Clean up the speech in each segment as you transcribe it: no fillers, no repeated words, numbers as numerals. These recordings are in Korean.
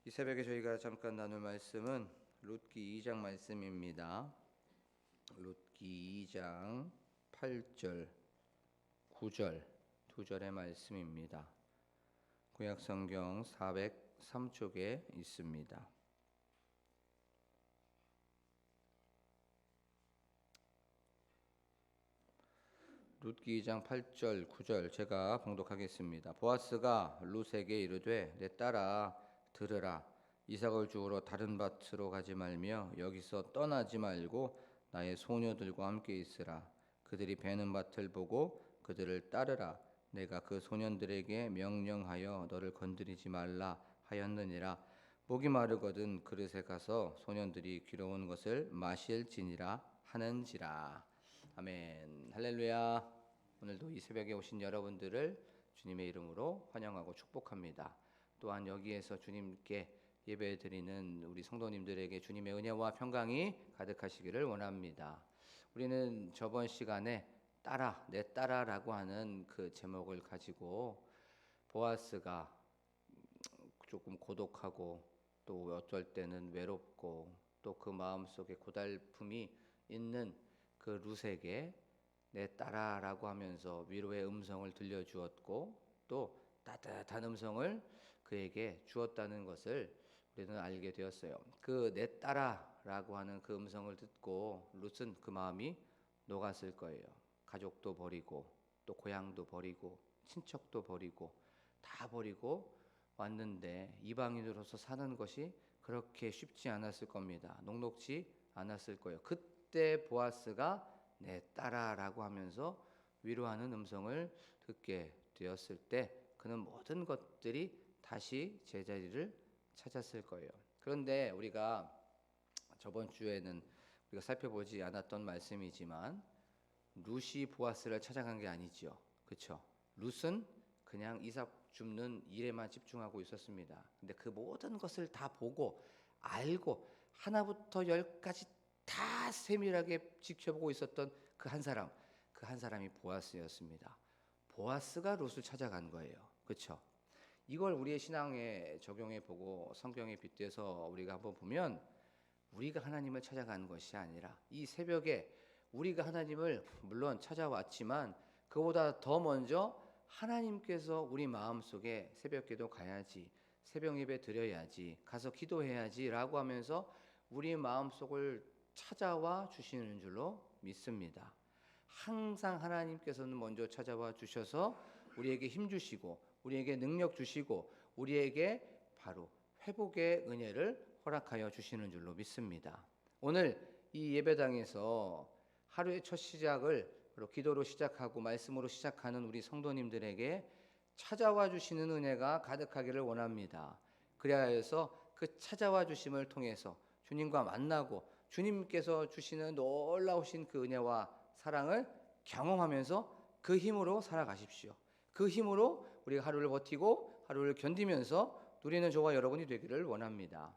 이 새벽에 저희가 잠깐 나눌 말씀은 룻기 2장 말씀입니다. 룻기 2장 8절, 9절 두 절의 말씀입니다. 구약성경 403쪽에 있습니다. 룻기 2장 8절, 9절 제가 봉독하겠습니다. 보아스가 룻에게 이르되 내 딸아 들으라. 이삭을 주우러 다른 밭으로 가지 말며 여기서 떠나지 말고 나의 소녀들과 함께 있으라. 그들이 베는 밭을 보고 그들을 따르라. 내가 그 소년들에게 명령하여 너를 건드리지 말라 하였느니라. 목이 마르거든 그릇에 가서 소년들이 귀로운 것을 마실지니라 하는지라. 아멘. 할렐루야. 오늘도 이 새벽에 오신 여러분들을 주님의 이름으로 환영하고 축복합니다. 또한 여기에서 주님께 예배드리는 우리 성도님들에게 주님의 은혜와 평강이 가득하시기를 원합니다. 우리는 저번 시간에 딸아, 내 딸아라고 하는 그 제목을 가지고 보아스가 조금 고독하고 또 어쩔 때는 외롭고 또 그 마음속에 고달픔이 있는 그 룻에게 내 딸아라고 하면서 위로의 음성을 들려주었고 또 따뜻한 음성을 그에게 주었다는 것을 우리는 알게 되었어요. 그 내 딸아라고 하는 그 음성을 듣고 룻은 그 마음이 녹았을 거예요. 가족도 버리고 또 고향도 버리고 친척도 버리고 다 버리고 왔는데 이방인으로서 사는 것이 그렇게 쉽지 않았을 겁니다. 녹록지 않았을 거예요. 그때 보아스가 내 딸아라고 하면서 위로하는 음성을 듣게 되었을 때 그는 모든 것들이 다시 제자리를 찾았을 거예요. 그런데 우리가 저번 주에는 우리가 살펴보지 않았던 말씀이지만 룻이 보아스를 찾아간 게 아니죠. 그렇죠? 룻은 그냥 이삭 줍는 일에만 집중하고 있었습니다. 근데 그 모든 것을 다 보고 알고 하나부터 열까지 다 세밀하게 지켜보고 있었던 그 한 사람, 그 한 사람이 보아스였습니다. 보아스가 룻을 찾아간 거예요. 그렇죠? 이걸 우리의 신앙에 적용해 보고 성경에 빗대서 우리가 한번 보면 우리가 하나님을 찾아가는 것이 아니라 이 새벽에 우리가 하나님을 물론 찾아왔지만 그보다 더 먼저 하나님께서 우리 마음속에 새벽기도 가야지, 새벽 예배 드려야지, 가서 기도해야지라고 하면서 우리 마음속을 찾아와 주시는 줄로 믿습니다. 항상 하나님께서는 먼저 찾아와 주셔서 우리에게 힘 주시고 우리에게 능력 주시고 우리에게 바로 회복의 은혜를 허락하여 주시는 줄로 믿습니다. 오늘 이 예배당에서 하루의 첫 시작을 기도로 시작하고 말씀으로 시작하는 우리 성도님들에게 찾아와 주시는 은혜가 가득하기를 원합니다. 그래야 해서 그 찾아와 주심을 통해서 주님과 만나고 주님께서 주시는 놀라우신 그 은혜와 사랑을 경험하면서 그 힘으로 살아가십시오. 그 힘으로 우리가 하루를 버티고 하루를 견디면서 누리는 저와 여러분이 되기를 원합니다.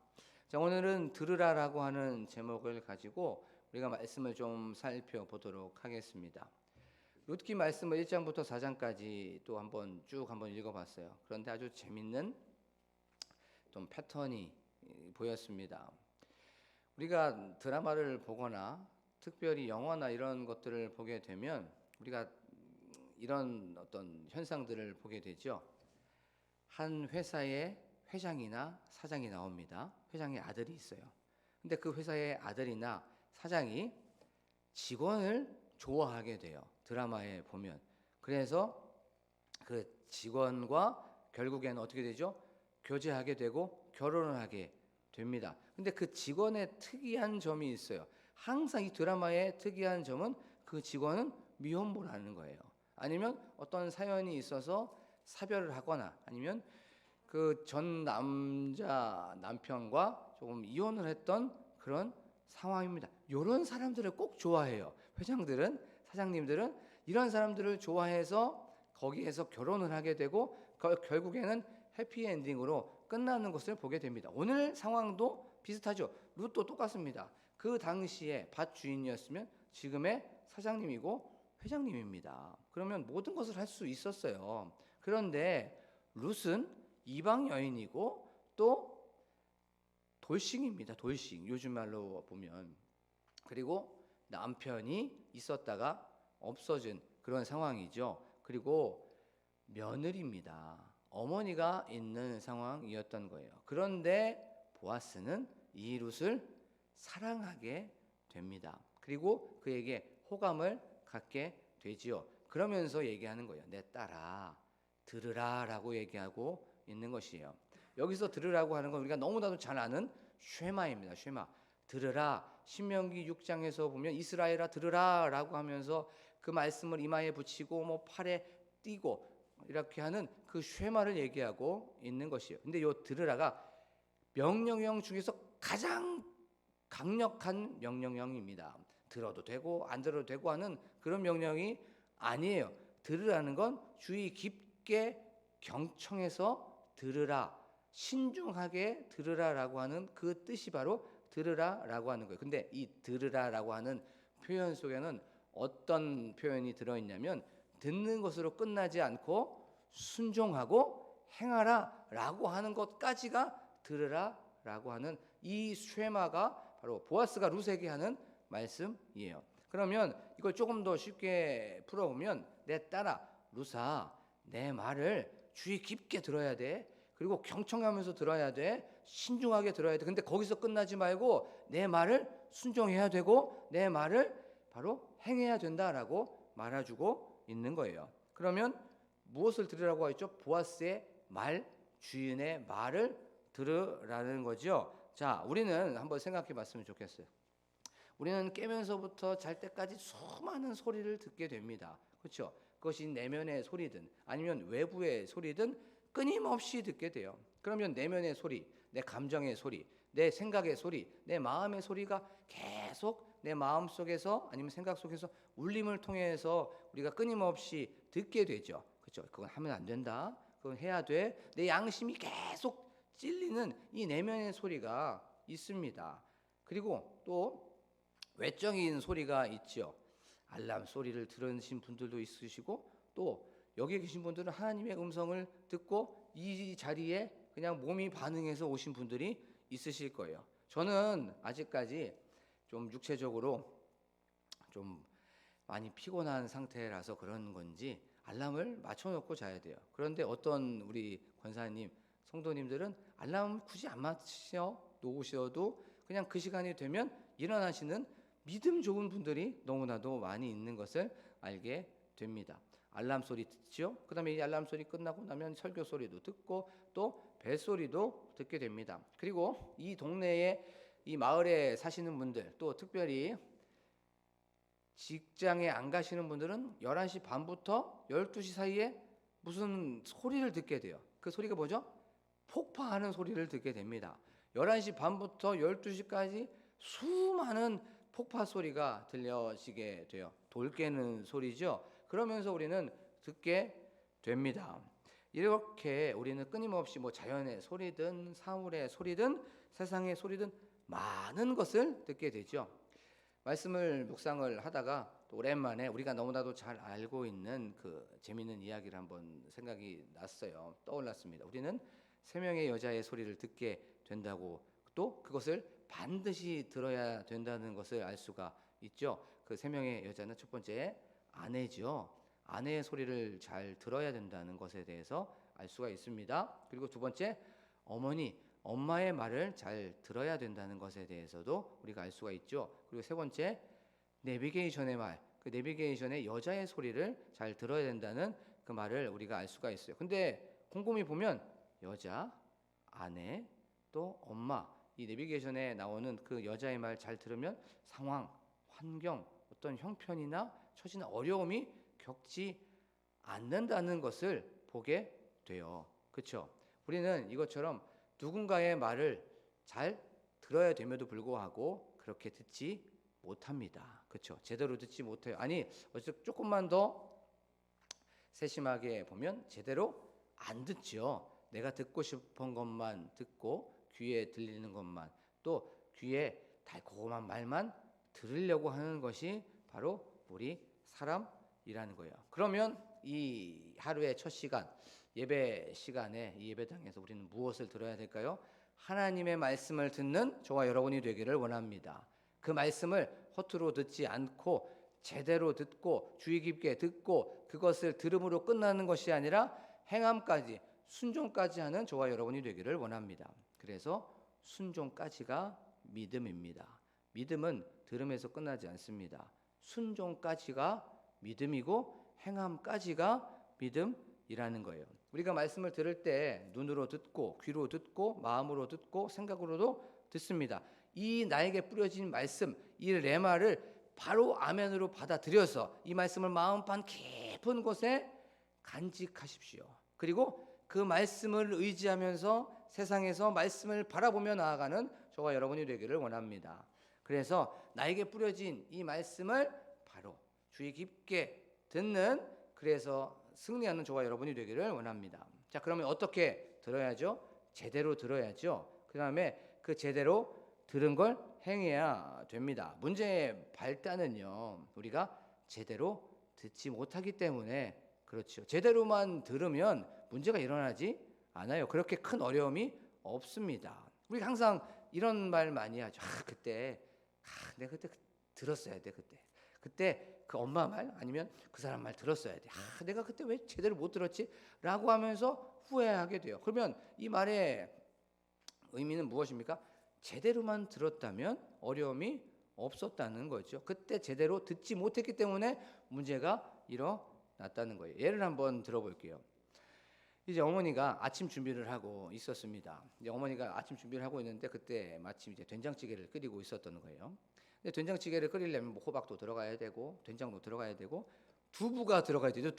자, 오늘은 들으라라고 하는 제목을 가지고 우리가 말씀을 좀 살펴보도록 하겠습니다. 룻기 말씀을 1장부터 4장까지 또 한번 읽어봤어요. 그런데 아주 재밌는 좀 패턴이 보였습니다. 우리가 드라마를 보거나 특별히 영화나 이런 것들을 보게 되면 우리가 이런 어떤 현상들을 보게 되죠. 한 회사에 회장이나 사장이 나옵니다. 회장의 아들이 있어요. 근데 그 회사의 아들이나 사장이 직원을 좋아하게 돼요. 드라마에 보면. 그래서 그 직원과 결국에는 어떻게 되죠? 교제하게 되고 결혼을 하게 됩니다. 근데 그 직원의 특이한 점이 있어요. 항상 이 드라마의 특이한 점은 그 직원은 미혼모라는 거예요. 아니면 어떤 사연이 있어서 사별을 하거나 아니면 그 전 남편과 조금 이혼을 했던 그런 상황입니다. 이런 사람들을 꼭 좋아해요. 회장들은, 사장님들은 이런 사람들을 좋아해서 거기에서 결혼을 하게 되고 결국에는 해피엔딩으로 끝나는 것을 보게 됩니다. 오늘 상황도 비슷하죠. 룻도 똑같습니다. 그 당시에 밭 주인이었으면 지금의 사장님이고 회장님입니다. 그러면 모든 것을 할 수 있었어요. 그런데 룻은 이방 여인이고 또 돌싱입니다. 돌싱. 요즘 말로 보면. 그리고 남편이 있었다가 없어진 그런 상황이죠. 그리고 며느리입니다. 어머니가 있는 상황이었던 거예요. 그런데 보아스는 이 룻을 사랑하게 됩니다. 그리고 그에게 호감을 갖게 되지요. 그러면서 얘기하는 거예요. 내 딸아, 들으라 라고 얘기하고 있는 것이에요. 여기서 들으라고 하는 건 우리가 너무나도 잘 아는 쉐마입니다. 쉐마. 들으라. 신명기 6장에서 보면 이스라엘아 들으라 라고 하면서 그 말씀을 이마에 붙이고 뭐 팔에 띄고 이렇게 하는 그 쉐마를 얘기하고 있는 것이에요. 근데 요 들으라가 명령형 중에서 가장 강력한 명령형입니다. 들어도 되고 안 들어도 되고 하는 그런 명령이 아니에요. 들으라는 건 주의 깊게 경청해서 들으라, 신중하게 들으라라고 하는 그 뜻이 바로 들으라라고 하는 거예요. 근데 이 들으라라고 하는 표현 속에는 어떤 표현이 들어있냐면 듣는 것으로 끝나지 않고 순종하고 행하라라고 하는 것까지가 들으라라고 하는 이 쉐마가 바로 보아스가 룻에게 하는 말씀이에요. 그러면 이걸 조금 더 쉽게 풀어보면 내 딸아 룻아 내 말을 주의 깊게 들어야 돼. 그리고 경청하면서 들어야 돼. 신중하게 들어야 돼. 근데 거기서 끝나지 말고 내 말을 순종해야 되고 내 말을 바로 행해야 된다라고 말해주고 있는 거예요. 그러면 무엇을 들으라고 했죠? 보아스의 말, 주인의 말을 들으라는 거죠. 자, 우리는 한번 생각해 봤으면 좋겠어요. 우리는 깨면서부터 잘 때까지 수많은 소리를 듣게 됩니다. 그렇죠? 그것이 내면의 소리든 아니면 외부의 소리든 끊임없이 듣게 돼요. 그러면 내면의 소리, 내 감정의 소리, 내 생각의 소리, 내 마음의 소리가 계속 내 마음 속에서 아니면 생각 속에서 울림을 통해서 우리가 끊임없이 듣게 되죠. 그렇죠? 그건 하면 안 된다. 그건 해야 돼. 내 양심이 계속 찔리는 이 내면의 소리가 있습니다. 그리고 또 외적인 소리가 있죠. 알람 소리를 들으신 분들도 있으시고 또 여기 계신 분들은 하나님의 음성을 듣고 이 자리에 그냥 몸이 반응해서 오신 분들이 있으실 거예요. 저는 아직까지 좀 육체적으로 좀 많이 피곤한 상태라서 그런 건지 알람을 맞춰놓고 자야 돼요. 그런데 어떤 우리 권사님, 성도님들은 알람 굳이 안 맞춰 놓으셔도 그냥 그 시간이 되면 일어나시는 믿음 좋은 분들이 너무나도 많이 있는 것을 알게 됩니다. 알람 소리 듣죠? 그 다음에 이 알람 소리 끝나고 나면 설교 소리도 듣고 또 벨소리도 듣게 됩니다. 그리고 이 동네에 이 마을에 사시는 분들 또 특별히 직장에 안 가시는 분들은 11시 반부터 12시 사이에 무슨 소리를 듣게 돼요. 그 소리가 뭐죠? 폭파하는 소리를 듣게 됩니다. 11시 반부터 12시까지 수많은 폭파 소리가 들려지게 돼요. 돌 깨는 소리죠. 그러면서 우리는 듣게 됩니다. 이렇게 우리는 끊임없이 뭐 자연의 소리든 사물의 소리든 세상의 소리든 많은 것을 듣게 되죠. 말씀을 묵상을 하다가 또 오랜만에 우리가 너무나도 잘 알고 있는 그 재미있는 이야기를 한번 생각이 났어요. 떠올랐습니다. 우리는 세 명의 여자의 소리를 듣게 된다고 또 그것을 반드시 들어야 된다는 것을 알 수가 있죠. 그 세 명의 여자는 첫 번째 아내죠. 아내의 소리를 잘 들어야 된다는 것에 대해서 알 수가 있습니다. 그리고 두 번째 어머니, 엄마의 말을 잘 들어야 된다는 것에 대해서도 우리가 알 수가 있죠. 그리고 세 번째 내비게이션의 말, 그 내비게이션의 여자의 소리를 잘 들어야 된다는 그 말을 우리가 알 수가 있어요. 근데 곰곰이 보면 여자, 아내, 또 엄마 이 내비게이션에 나오는 그 여자의 말 잘 들으면 상황, 환경, 어떤 형편이나 처지나 어려움이 겪지 않는다는 것을 보게 돼요. 그렇죠? 우리는 이것처럼 누군가의 말을 잘 들어야 됨에도 불구하고 그렇게 듣지 못합니다. 그렇죠? 제대로 듣지 못해요. 아니, 조금만 더 세심하게 보면 제대로 안 듣죠. 내가 듣고 싶은 것만 듣고 귀에 들리는 것만 또 귀에 달콤한 말만 들으려고 하는 것이 바로 우리 사람이라는 거예요. 그러면 이 하루의 첫 시간 예배 시간에 이 예배당에서 우리는 무엇을 들어야 될까요? 하나님의 말씀을 듣는 저와 여러분이 되기를 원합니다. 그 말씀을 허투루 듣지 않고 제대로 듣고 주의 깊게 듣고 그것을 들음으로 끝나는 것이 아니라 행함까지 순종까지 하는 저와 여러분이 되기를 원합니다. 그래서 순종까지가 믿음입니다. 믿음은 들음에서 끝나지 않습니다. 순종까지가 믿음이고 행함까지가 믿음이라는 거예요. 우리가 말씀을 들을 때 눈으로 듣고 귀로 듣고 마음으로 듣고 생각으로도 듣습니다. 이 나에게 뿌려진 말씀, 이 레마를 바로 아멘으로 받아들여서 이 말씀을 마음판 깊은 곳에 간직하십시오. 그리고 그 말씀을 의지하면서 세상에서 말씀을 바라보며 나아가는 저와 여러분이 되기를 원합니다. 그래서 나에게 뿌려진 이 말씀을 바로 주의 깊게 듣는, 그래서 승리하는 저와 여러분이 되기를 원합니다. 자, 그러면 어떻게 들어야죠? 제대로 들어야죠. 그 다음에 그 제대로 들은 걸 행해야 됩니다. 문제의 발단은요, 우리가 제대로 듣지 못하기 때문에 그렇죠. 제대로만 들으면 문제가 일어나지 않아요. 그렇게 큰 어려움이 없습니다. 우리 항상 이런 말 많이 하죠. 내가 그때 들었어야 돼. 그때 그 엄마 말 아니면 그 사람 말 들었어야 돼. 내가 그때 왜 제대로 못 들었지? 라고 하면서 후회하게 돼요. 그러면 이 말의 의미는 무엇입니까? 제대로만 들었다면 어려움이 없었다는 거죠. 그때 제대로 듣지 못했기 때문에 문제가 일어났다는 거예요. 예를 한번 들어볼게요. 이제 어머니가 아침 준비를 하고 있었습니다. 이제 어머니가 아침 준비를 하고 있는데 그때 마침 이제 된장찌개를 끓이고 있었던 거예요. 근데 된장찌개를 끓이려면 뭐 호박도 들어가야 되고 된장도 들어가야 되고 두부가 들어가야 되죠.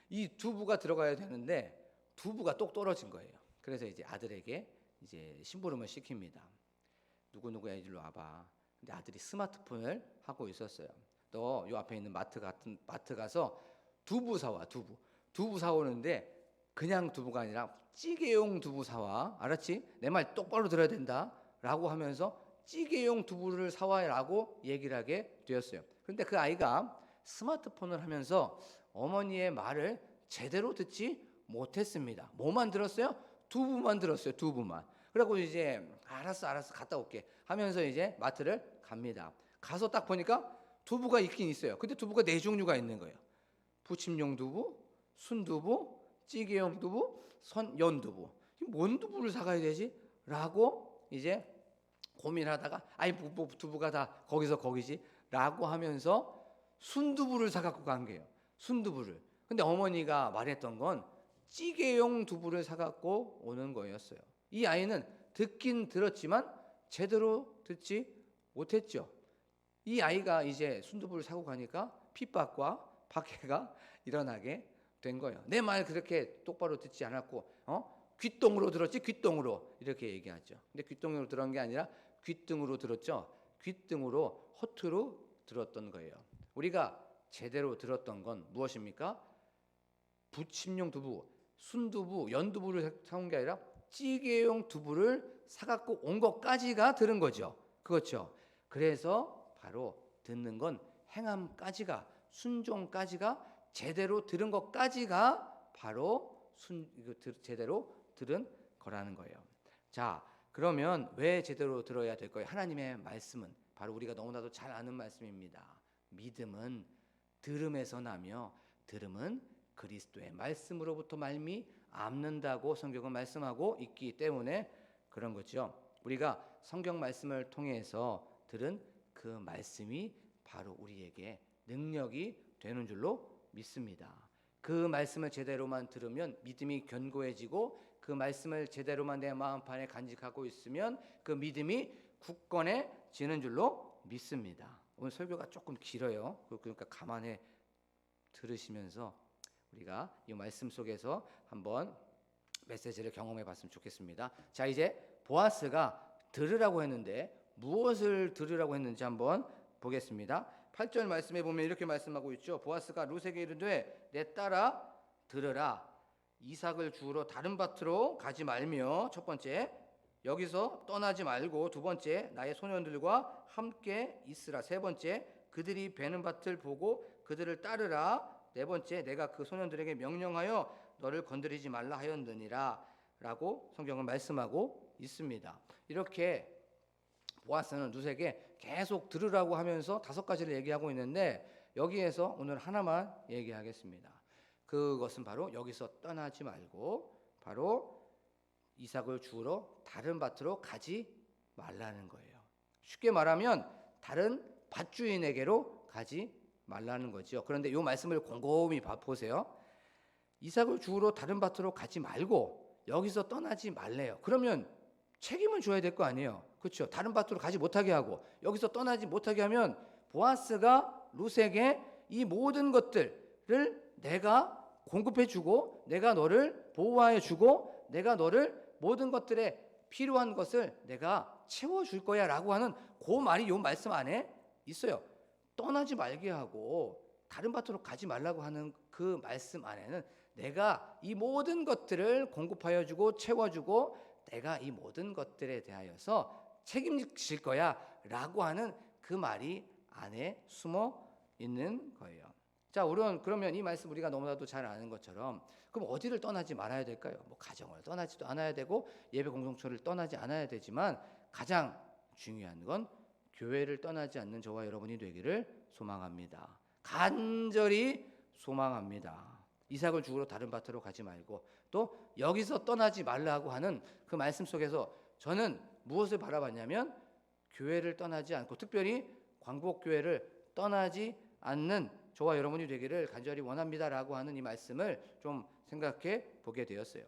이 두부가 들어가야 되는데 두부가 똑 떨어진 거예요. 그래서 이제 아들에게 이제 심부름을 시킵니다. 누구누구야 일로 와봐. 근데 아들이 스마트폰을 하고 있었어요. 너 요 앞에 있는 마트 가서 두부 사와. 두부 사오는데 그냥 두부가 아니라 찌개용 두부 사와. 알았지? 내 말 똑바로 들어야 된다. 라고 하면서 찌개용 두부를 사와라고 얘기를 하게 되었어요. 그런데 그 아이가 스마트폰을 하면서 어머니의 말을 제대로 듣지 못했습니다. 뭐만 들었어요? 두부만 들었어요. 두부만. 그래갖고 이제 알았어 갔다 올게 하면서 이제 마트를 갑니다. 가서 딱 보니까 두부가 있긴 있어요. 근데 두부가 4종류가 있는 거예요. 부침용 두부, 순두부, 찌개용 두부, 연두부. 뭔 두부를 사가야 되지? 라고 이제 고민하다가 뭐 두부가 다 거기서 거기지? 라고 하면서 순두부를 사갖고 간 거예요. 순두부를. 근데 어머니가 말했던 건 찌개용 두부를 사갖고 오는 거였어요. 이 아이는 듣긴 들었지만 제대로 듣지 못했죠. 이 아이가 이제 순두부를 사고 가니까 핍박과 박해가 일어나게 된 거예요. 내 말 그렇게 똑바로 듣지 않았고 귓등으로 들었지, 귓등으로 이렇게 얘기하죠. 근데 귓등으로 들은 게 아니라 귓등으로 들었죠. 귓등으로 허투루 들었던 거예요. 우리가 제대로 들었던 건 무엇입니까? 부침용 두부, 순두부, 연두부를 사온 게 아니라 찌개용 두부를 사갖고 온 것까지가 들은 거죠. 그렇죠. 그래서 바로 듣는 건 행함까지가, 순종까지가, 제대로 들은 것까지가 바로 제대로 들은 거라는 거예요. 자, 그러면 왜 제대로 들어야 될 거예요? 하나님의 말씀은 바로 우리가 너무나도 잘 아는 말씀입니다. 믿음은 들음에서 나며 들음은 그리스도의 말씀으로부터 말미암는다고 성경은 말씀하고 있기 때문에 그런 거죠. 우리가 성경 말씀을 통해서 들은 그 말씀이 바로 우리에게 능력이 되는 줄로 믿습니다. 그 말씀을 제대로만 들으면 믿음이 견고해지고 그 말씀을 제대로만 내 마음판에 간직하고 있으면 그 믿음이 굳건해지는 줄로 믿습니다. 오늘 설교가 조금 길어요. 그러니까 감안해 들으시면서 우리가 이 말씀 속에서 한번 메시지를 경험해 봤으면 좋겠습니다. 자, 이제 보아스가 들으라고 했는데 무엇을 들으라고 했는지 한번 보겠습니다. 8절 말씀에 보면 이렇게 말씀하고 있죠. 보아스가 룻에게 이르되 내 딸아 들으라. 이삭을 주우러 다른 밭으로 가지 말며, 첫 번째 여기서 떠나지 말고, 두 번째 나의 소년들과 함께 있으라. 세 번째 그들이 베는 밭을 보고 그들을 따르라. 네 번째 내가 그 소년들에게 명령하여 너를 건드리지 말라 하였느니라 라고 성경은 말씀하고 있습니다. 이렇게 보아스는 룻에게 계속 들으라고 하면서 5가지를 얘기하고 있는데 여기에서 오늘 하나만 얘기하겠습니다. 그것은 바로 여기서 떠나지 말고 바로 이삭을 주우러 다른 밭으로 가지 말라는 거예요. 쉽게 말하면 다른 밭주인에게로 가지 말라는 거죠. 그런데 이 말씀을 곰곰이 보세요. 이삭을 주우러 다른 밭으로 가지 말고 여기서 떠나지 말래요. 그러면 책임을 져야 될 거 아니에요. 그렇죠? 다른 밭으로 가지 못하게 하고 여기서 떠나지 못하게 하면 보아스가 룻에게 이 모든 것들을 내가 공급해 주고 내가 너를 보호해 주고 내가 너를 모든 것들에 필요한 것을 내가 채워줄 거야 라고 하는 그 말이 이 말씀 안에 있어요. 떠나지 말게 하고 다른 밭으로 가지 말라고 하는 그 말씀 안에는 내가 이 모든 것들을 공급하여 주고 채워주고 내가 이 모든 것들에 대하여서 책임질 거야 라고 하는 그 말이 안에 숨어 있는 거예요. 자, 그러면 이 말씀 우리가 너무나도 잘 아는 것처럼 그럼 어디를 떠나지 말아야 될까요? 뭐 가정을 떠나지도 않아야 되고 예배 공동체를 떠나지 않아야 되지만 가장 중요한 건 교회를 떠나지 않는 저와 여러분이 되기를 소망합니다. 간절히 소망합니다. 이삭을 주우러 다른 밭으로 가지 말고 또 여기서 떠나지 말라고 하는 그 말씀 속에서 저는 무엇을 바라봤냐면 교회를 떠나지 않고 특별히 광복교회를 떠나지 않는 저와 여러분이 되기를 간절히 원합니다라고 하는 이 말씀을 좀 생각해 보게 되었어요.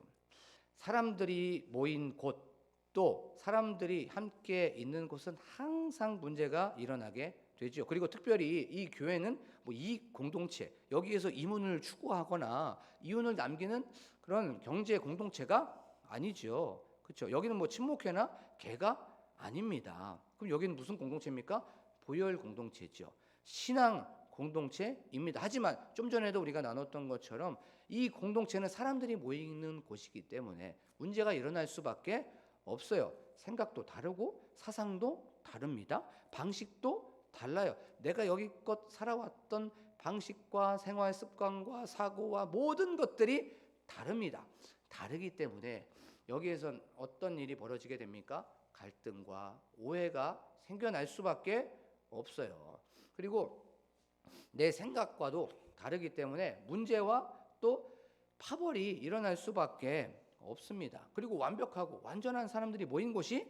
사람들이 모인 곳 또 사람들이 함께 있는 곳은 항상 문제가 일어나게 되죠. 그리고 특별히 이 교회는 뭐 이 공동체 여기에서 이문을 추구하거나 이윤을 남기는 그런 경제 공동체가 아니죠. 그렇죠? 여기는 뭐 친목회나 개가 아닙니다. 그럼 여기는 무슨 공동체입니까? 보혈 공동체죠. 신앙 공동체입니다. 하지만 좀 전에도 우리가 나눴던 것처럼 이 공동체는 사람들이 모이는 곳이기 때문에 문제가 일어날 수밖에 없어요. 생각도 다르고 사상도 다릅니다. 방식도 달라요. 내가 여기껏 살아왔던 방식과 생활 습관과 사고와 모든 것들이 다릅니다. 다르기 때문에 여기에선 어떤 일이 벌어지게 됩니까? 갈등과 오해가 생겨날 수밖에 없어요. 그리고 내 생각과도 다르기 때문에 문제와 또 파벌이 일어날 수밖에 없습니다. 그리고 완벽하고 완전한 사람들이 모인 곳이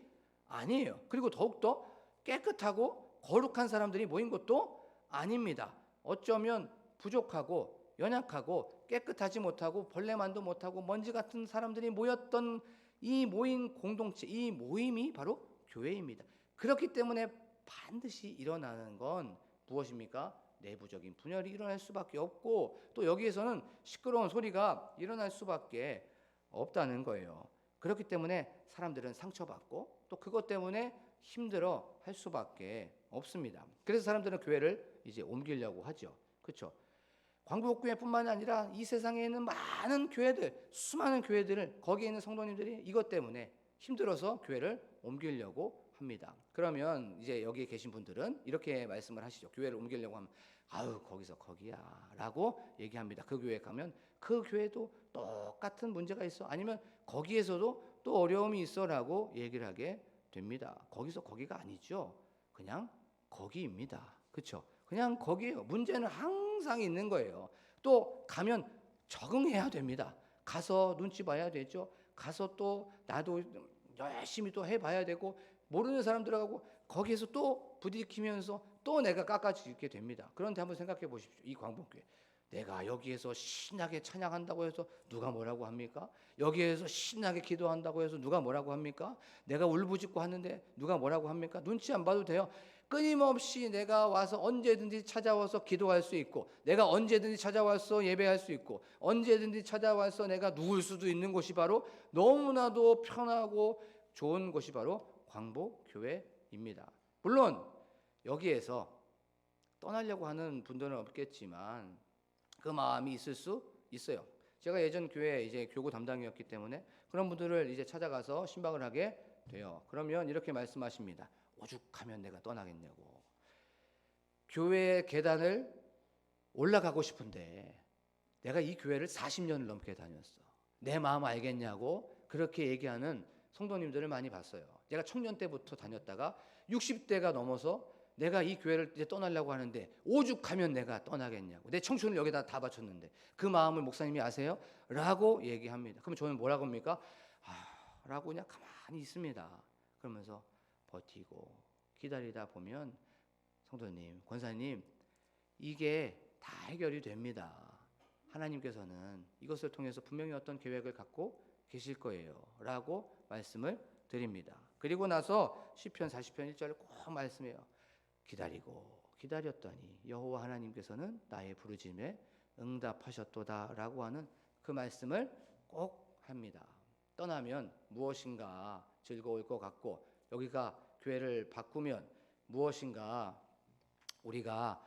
아니에요. 그리고 더욱더 깨끗하고 거룩한 사람들이 모인 곳도 아닙니다. 어쩌면 부족하고 연약하고 깨끗하지 못하고 벌레만도 못하고 먼지 같은 사람들이 모였던 이 모인 공동체, 이 모임이 바로 교회입니다. 그렇기 때문에 반드시 일어나는 건 무엇입니까? 내부적인 분열이 일어날 수밖에 없고 또 여기에서는 시끄러운 소리가 일어날 수밖에 없다는 거예요. 그렇기 때문에 사람들은 상처받고 또 그것 때문에 힘들어 할 수밖에 없습니다. 그래서 사람들은 교회를 이제 옮기려고 하죠. 그렇죠? 광복교회뿐만 아니라 이 세상에 있는 많은 교회들, 수많은 교회들을 거기에 있는 성도님들이 이것 때문에 힘들어서 교회를 옮기려고 합니다. 그러면 이제 여기에 계신 분들은 이렇게 말씀을 하시죠. 교회를 옮기려고 하면 아유 거기서 거기야 라고 얘기합니다. 그 교회 가면 그 교회도 똑같은 문제가 있어. 아니면 거기에서도 또 어려움이 있어 라고 얘기를 하게 됩니다. 거기서 거기가 아니죠. 그냥 거기입니다. 그렇죠? 그냥 거기에요. 문제는 항상 있는 거예요. 또 가면 적응해야 됩니다. 가서 눈치 봐야 되죠. 가서 또 나도 열심히 또 해봐야 되고 모르는 사람들하고 거기에서 또 부딪히면서 또 내가 깎아지게 됩니다. 그런데 한번 생각해 보십시오. 이 광복교회. 내가 여기에서 신나게 찬양한다고 해서 누가 뭐라고 합니까? 여기에서 신나게 기도한다고 해서 누가 뭐라고 합니까? 내가 울부짖고 하는데 누가 뭐라고 합니까? 눈치 안 봐도 돼요. 끊임없이 내가 와서 언제든지 찾아와서 기도할 수 있고 내가 언제든지 찾아와서 예배할 수 있고 언제든지 찾아와서 내가 누울 수도 있는 곳이 바로 너무나도 편하고 좋은 곳이 바로 광복교회입니다. 물론 여기에서 떠나려고 하는 분들은 없겠지만 그 마음이 있을 수 있어요. 제가 예전 교회 이제 교구 담당이었기 때문에 그런 분들을 이제 찾아가서 신방을 하게 돼요. 그러면 이렇게 말씀하십니다. 오죽하면 내가 떠나겠냐고. 교회 계단을 올라가고 싶은데 내가 이 교회를 40년을 넘게 다녔어. 내 마음 알겠냐고 그렇게 얘기하는 성도님들을 많이 봤어요. 내가 청년 때부터 다녔다가 60대가 넘어서 내가 이 교회를 이제 떠나려고 하는데 오죽하면 내가 떠나겠냐고. 내 청춘을 여기다 다 바쳤는데 그 마음을 목사님이 아세요? 라고 얘기합니다. 그럼 저는 뭐라고 합니까? 라고 그냥 가만히 있습니다. 그러면서 버티고 기다리다 보면 성도님, 권사님, 이게 다 해결이 됩니다. 하나님께서는 이것을 통해서 분명히 어떤 계획을 갖고 계실 거예요 라고 말씀을 드립니다. 그리고 나서 시편 40편 1절을 꼭 말씀해요. 기다리고 기다렸더니 여호와 하나님께서는 나의 부르짖음에 응답하셨도다 라고 하는 그 말씀을 꼭 합니다. 떠나면 무엇인가 즐거울 것 같고, 여기가 교회를 바꾸면 무엇인가 우리가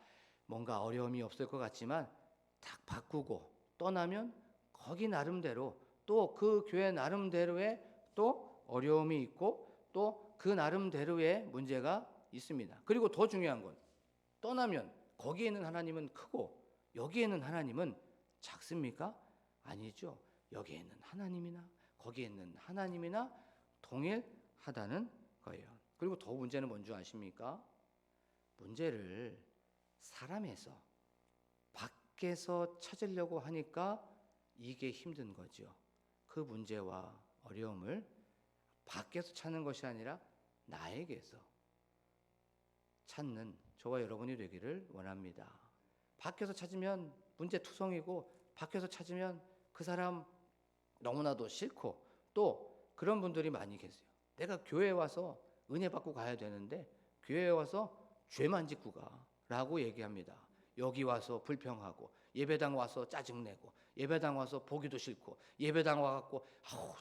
뭔가 어려움이 없을 것 같지만 딱 바꾸고 떠나면 거기 나름대로 또 그 교회 나름대로의 또 어려움이 있고 또 그 나름대로의 문제가 있습니다. 그리고 더 중요한 건 떠나면 거기에 있는 하나님은 크고 여기에 있는 하나님은 작습니까? 아니죠. 여기에 있는 하나님이나 거기에 있는 하나님이나 동일하다는 거예요. 그리고 더 문제는 뭔지 아십니까? 문제를 사람에서 밖에서 찾으려고 하니까 이게 힘든 거죠. 그 문제와 어려움을 밖에서 찾는 것이 아니라 나에게서 찾는 저와 여러분이 되기를 원합니다. 밖에서 찾으면 문제투성이고 밖에서 찾으면 그 사람 너무나도 싫고 또 그런 분들이 많이 계세요. 내가 교회에 와서 은혜 받고 가야 되는데 교회에 와서 죄만 짓고 가라고 얘기합니다. 여기 와서 불평하고 예배당 와서 짜증내고 예배당 와서 보기도 싫고 예배당 와갖고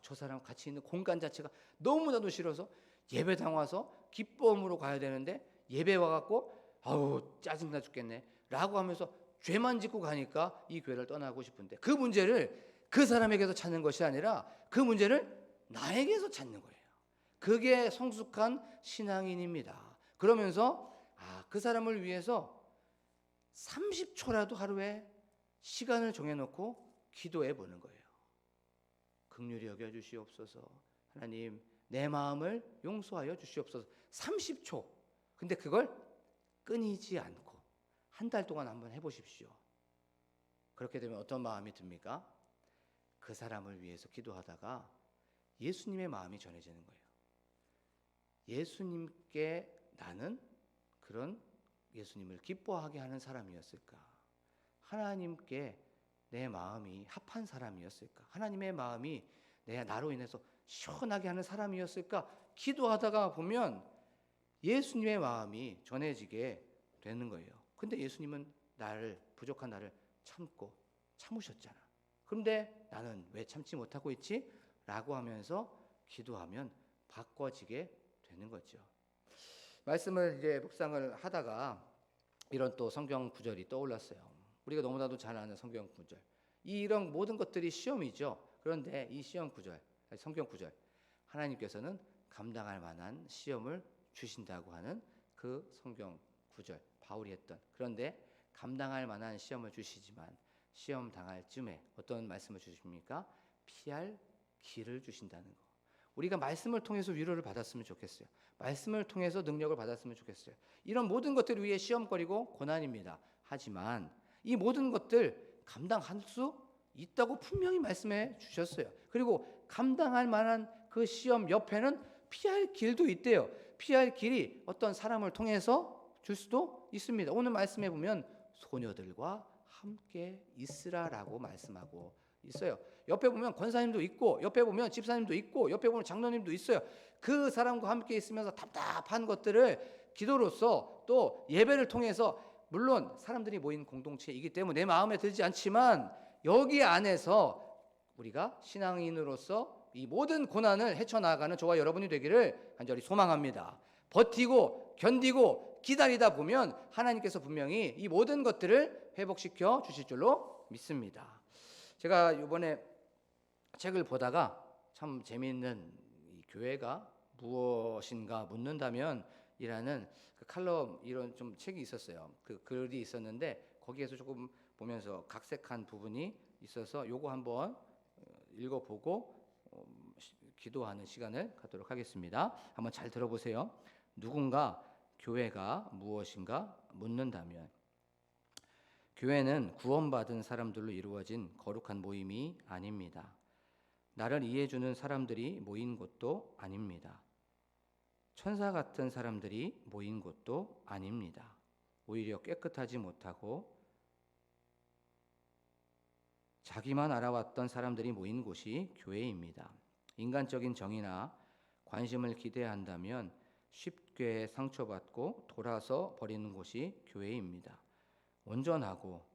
저 사람 같이 있는 공간 자체가 너무나도 싫어서 예배당 와서 기쁨으로 가야 되는데 예배 와갖고 짜증나 죽겠네 라고 하면서 죄만 짓고 가니까 이 교회를 떠나고 싶은데 그 문제를 그 사람에게서 찾는 것이 아니라 그 문제를 나에게서 찾는 거예요. 그게 성숙한 신앙인입니다. 그러면서 그 사람을 위해서 30초라도 하루에 시간을 정해놓고 기도해 보는 거예요. 긍휼히 여겨 주시옵소서. 하나님, 내 마음을 용서하여 주시옵소서. 30초. 근데 그걸 끊이지 않고 한 달 동안 한번 해보십시오. 그렇게 되면 어떤 마음이 듭니까? 그 사람을 위해서 기도하다가 예수님의 마음이 전해지는 거예요. 예수님께 나는 그런 예수님을 기뻐하게 하는 사람이었을까? 하나님께 내 마음이 합한 사람이었을까? 하나님의 마음이 나로 인해서 시원하게 하는 사람이었을까? 기도하다가 보면 예수님의 마음이 전해지게 되는 거예요. 근데 예수님은 부족한 나를 참으셨잖아. 그런데 나는 왜 참지 못하고 있지? 라고 하면서 기도하면 바꿔지게 되는 거죠. 말씀을 이제 묵상을 하다가 이런 또 성경 구절이 떠올랐어요. 우리가 너무나도 잘 아는 성경 구절. 이런 모든 것들이 시험이죠. 그런데 이 시험 구절, 성경 구절, 하나님께서는 감당할 만한 시험을 주신다고 하는 그 성경 구절, 바울이 했던. 그런데 감당할 만한 시험을 주시지만 시험 당할 쯤에 어떤 말씀을 주십니까? 피할 길을 주신다는 거. 우리가 말씀을 통해서 위로를 받았으면 좋겠어요. 말씀을 통해서 능력을 받았으면 좋겠어요. 이런 모든 것들 위에 시험거리고 고난입니다. 하지만 이 모든 것들 감당할 수 있다고 분명히 말씀해 주셨어요. 그리고 감당할 만한 그 시험 옆에는 피할 길도 있대요. 피할 길이 어떤 사람을 통해서 줄 수도 있습니다. 오늘 말씀해 보면 소녀들과 함께 있으라라고 말씀하고 있어요. 옆에 보면 권사님도 있고 옆에 보면 집사님도 있고 옆에 보면 장로님도 있어요. 그 사람과 함께 있으면서 답답한 것들을 기도로서 또 예배를 통해서, 물론 사람들이 모인 공동체이기 때문에 내 마음에 들지 않지만 여기 안에서 우리가 신앙인으로서 이 모든 고난을 헤쳐나가는 저와 여러분이 되기를 간절히 소망합니다. 버티고 견디고 기다리다 보면 하나님께서 분명히 이 모든 것들을 회복시켜 주실 줄로 믿습니다. 제가 이번에 책을 보다가 참 재미있는 이 교회가 무엇인가 묻는다면 이라는 그 칼럼 이런 좀 책이 있었어요. 그 글이 있었는데 거기에서 조금 보면서 각색한 부분이 있어서 요거 한번 읽어보고 기도하는 시간을 갖도록 하겠습니다. 한번 잘 들어보세요. 누군가 교회가 무엇인가 묻는다면, 교회는 구원받은 사람들로 이루어진 거룩한 모임이 아닙니다. 나를 이해해주는 사람들이 모인 곳도 아닙니다. 천사 같은 사람들이 모인 곳도 아닙니다. 오히려 깨끗하지 못하고 자기만 알아왔던 사람들이 모인 곳이 교회입니다. 인간적인 정의나 관심을 기대한다면 쉽게 상처받고 돌아서 버리는 곳이 교회입니다. 온전하고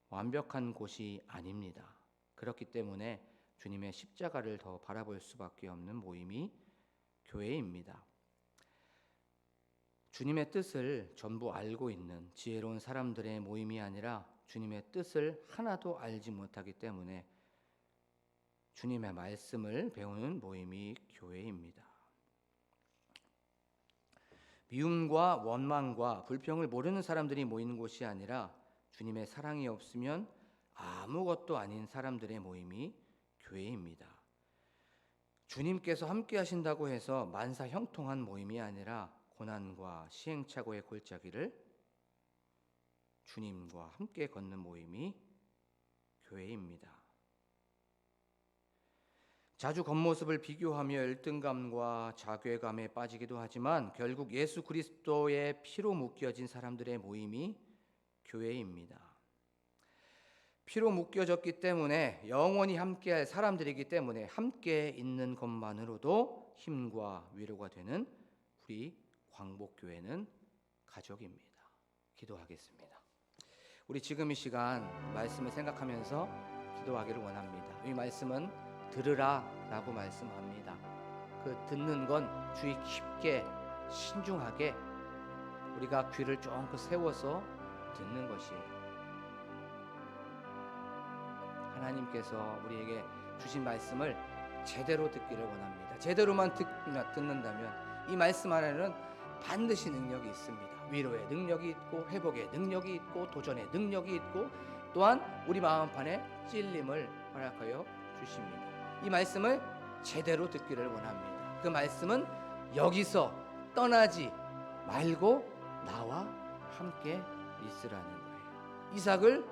완벽한 곳이 아닙니다. 그렇기 때문에 주님의 십자가를 더 바라볼 수밖에 없는 모임이 교회입니다. 주님의 뜻을 전부 알고 있는 지혜로운 사람들의 모임이 아니라 주님의 뜻을 하나도 알지 못하기 때문에 주님의 말씀을 배우는 모임이 교회입니다. 미움과 원망과 불평을 모르는 사람들이 모이는 곳이 아니라 주님의 사랑이 없으면 아무것도 아닌 사람들의 모임이 교회입니다. 주님께서 함께 하신다고 해서 만사 형통한 모임이 아니라 고난과 시행착오의 골짜기를 주님과 함께 걷는 모임이 교회입니다. 자주 겉모습을 비교하며 열등감과 자괴감에 빠지기도 하지만 결국 예수 그리스도의 피로 묶여진 사람들의 모임이 교회입니다. 피로 묶여졌기 때문에 영원히 함께할 사람들이기 때문에 함께 있는 것만으로도 힘과 위로가 되는 우리 광복교회는 가족입니다. 기도하겠습니다. 우리 지금 이 시간 말씀을 생각하면서 기도하기를 원합니다. 이 말씀은 들으라 라고 말씀합니다. 그 듣는 건 주의 깊게 신중하게 우리가 귀를 쫑긋 세워서 듣는 것이에요. 하나님께서 우리에게 주신 말씀을 제대로 듣기를 원합니다. 제대로만 듣는다면 이 말씀 안에는 반드시 능력이 있습니다. 위로의 능력이 있고 회복의 능력이 있고 도전의 능력이 있고 또한 우리 마음판에 찔림을 허락하여 주십니다. 이 말씀을 제대로 듣기를 원합니다. 그 말씀은 여기서 떠나지 말고 나와 함께 있으라는 거예요. 이삭을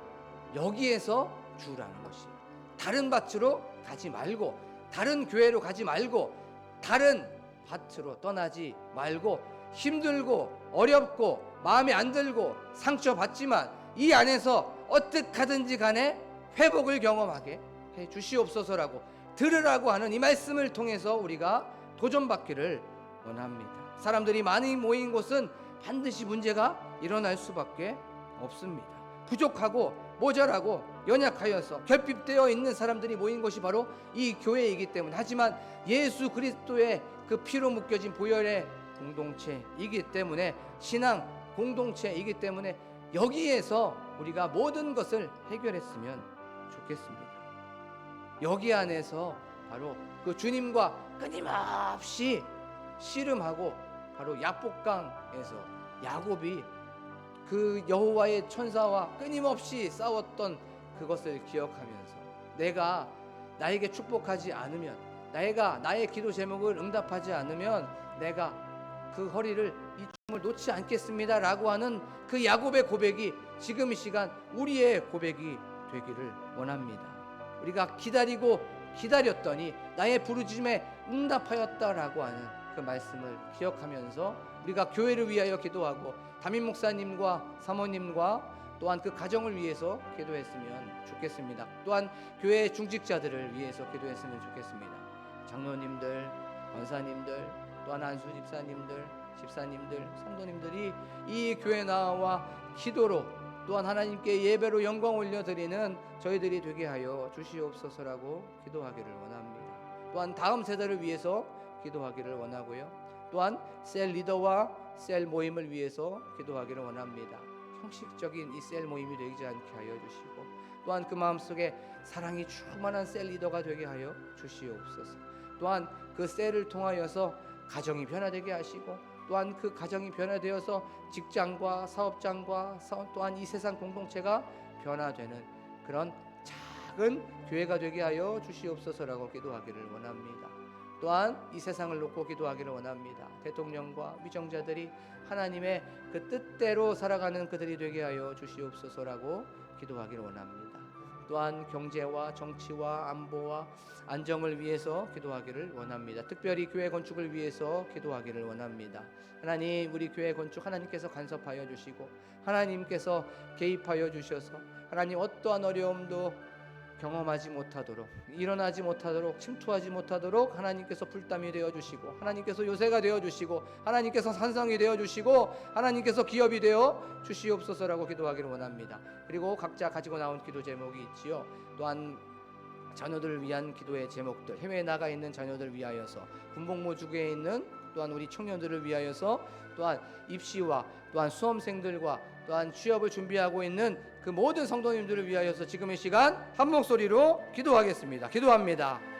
여기에서 주라는 것이에요. 다른 밭으로 가지 말고 다른 교회로 가지 말고 다른 밭으로 떠나지 말고 힘들고 어렵고 마음에 안 들고 상처받지만 이 안에서 어떻게 하든지 간에 회복을 경험하게 해 주시옵소서라고 들으라고 하는 이 말씀을 통해서 우리가 도전받기를 원합니다. 사람들이 많이 모인 곳은 반드시 문제가 일어날 수밖에 없습니다. 부족하고 모자라고 연약하여서 결핍되어 있는 사람들이 모인 곳이 바로 이 교회이기 때문에, 하지만 예수 그리스도의 그 피로 묶여진 보혈의 공동체이기 때문에, 신앙 공동체이기 때문에 여기에서 우리가 모든 것을 해결했으면 좋겠습니다. 여기 안에서 바로 그 주님과 끊임없이 씨름하고 바로 야복강에서 야곱이 그 여호와의 천사와 끊임없이 싸웠던 그것을 기억하면서 내가 나에게 축복하지 않으면, 내가 나의 기도 제목을 응답하지 않으면 내가 그 허리를 이 춤을 놓지 않겠습니다 라고 하는 그 야곱의 고백이 지금 이 시간 우리의 고백이 되기를 원합니다. 우리가 기다리고 기다렸더니 나의 부르짖음에 응답하였다라고 하는 그 말씀을 기억하면서 우리가 교회를 위하여 기도하고 담임 목사님과 사모님과 또한 그 가정을 위해서 기도했으면 좋겠습니다. 또한 교회 중직자들을 위해서 기도했으면 좋겠습니다. 장로님들, 권사님들, 또한 안수 집사님들, 집사님들, 성도님들이 이 교회 나와 기도로 또한 하나님께 예배로 영광 올려드리는 저희들이 되게 하여 주시옵소서라고 기도하기를 원합니다. 또한 다음 세대를 위해서 기도하기를 원하고요. 또한 셀 리더와 셀 모임을 위해서 기도하기를 원합니다. 형식적인 이 셀 모임이 되지 않게 하여 주시고, 또한 그 마음속에 사랑이 충만한 셀 리더가 되게 하여 주시옵소서. 또한 그 셀을 통하여서 가정이 변화되게 하시고, 또한 그 가정이 변화되어서 직장과 사업장과 또한 이 세상 공동체가 변화되는 그런 작은 교회가 되게 하여 주시옵소서라고 기도하기를 원합니다. 또한 이 세상을 놓고 기도하기를 원합니다. 대통령과 위정자들이 하나님의 그 뜻대로 살아가는 그들이 되게 하여 주시옵소서라고 기도하기를 원합니다. 또한 경제와 정치와 안보와 안정을 위해서 기도하기를 원합니다. 특별히 교회 건축을 위해서 기도하기를 원합니다. 하나님, 우리 교회 건축 하나님께서 간섭하여 주시고 하나님께서 개입하여 주셔서 하나님 어떠한 어려움도 경험하지 못하도록, 일어나지 못하도록, 침투하지 못하도록 하나님께서 불담이 되어 주시고 하나님께서 요새가 되어 주시고 하나님께서 산성이 되어 주시고 하나님께서 기업이 되어 주시옵소서라고 기도하기를 원합니다. 그리고 각자 가지고 나온 기도 제목이 있지요. 또한 자녀들을 위한 기도의 제목들, 해외에 나가 있는 자녀들을 위하여서, 군복무직에 있는 또한 우리 청년들을 위하여서, 또한 입시와 또한 수험생들과 또한 취업을 준비하고 있는 그 모든 성도님들을 위하여서 지금 이 시간 한 목소리로 기도하겠습니다. 기도합니다.